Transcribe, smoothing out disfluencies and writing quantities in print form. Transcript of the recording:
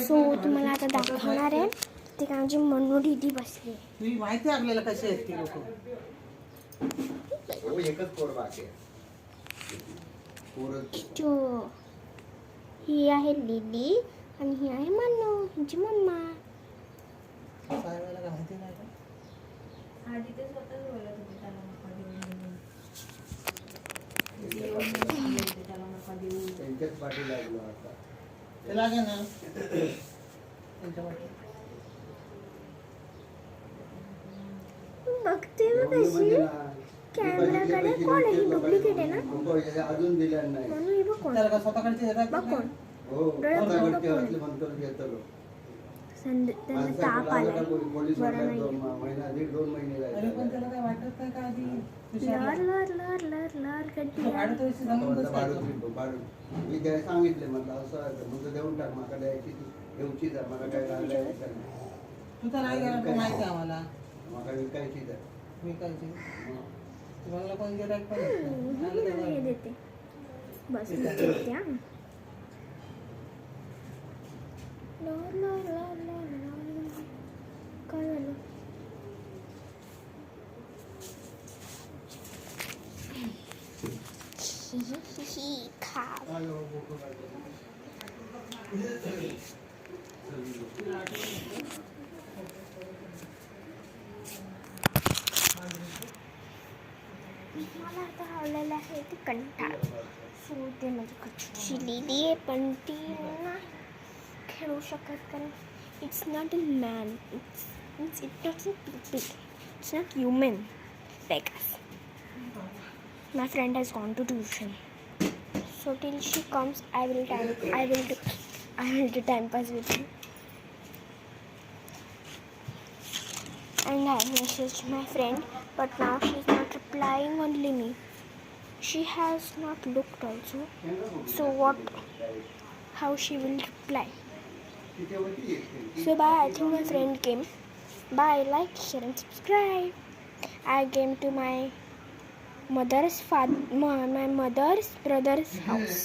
So तुम्हाला आता दाखवणार आहे ते काय माझी मनू दीदी बसली. तुम्ही माहिती आहे आपल्याला कशी आहेत ती लोक. एकच पोर बाकी आहे. जो ही आहे लिली आणि ही आहे मनू, हिची मम्मा. साहेबाला काय माहिती नाही का? आधी ते स्वतःच बोलत होते त्याला नका देऊ. त्यांच्याच पाठी लागलो आता. ते लागे ना त्यांच्या वाटी. बघते ना कशी कॅमेराकडे. कोण आहे ही? डुप्लिकेट आहे ना अजून दिल्या नाही. मनू. ही बघ कोण, त्याला का स्वतःकडचे येतात बघ कोण. हो स्वतःकडचे असले म्हणतो घेतो. त्यांना ताप आलाय, पोलीस बरं नाही. महिना 1.5-2 महिने अरे पण राहिले. त्याला काय वाटत नाही का आधी लर लर लर लर लर करते. भाडं तर इथे जमून बसायचं. मी काय सांगितले म्हटलं असं तुझं देऊन टाक मला द्यायची घेऊची जा मला काय लागलं तू तर नाही गेला पण माहिती आहे आम्हाला मला विकायची जा. विकायची. तुम्हाला कोण गिऱ्हाईक पण हे देते बस देते. हा लर लर लर लर लर. काय झालं? खा. मला आता आवडलेलं आहे ते कंटाळ. सो ते माझी कच्ची लिली आहे पण ती ना खेळू शकत कारण it's not a man. It doesn't people. It's not human like us. My friend has gone to tuition, so till she comes, I will do time pass with her. And I messaged my friend, but now she's not replying. Only me. She has not looked also. So what? How she will reply? So bye. I think my friend came. Bye. Like, share, and subscribe. I came to my mother's brother's house.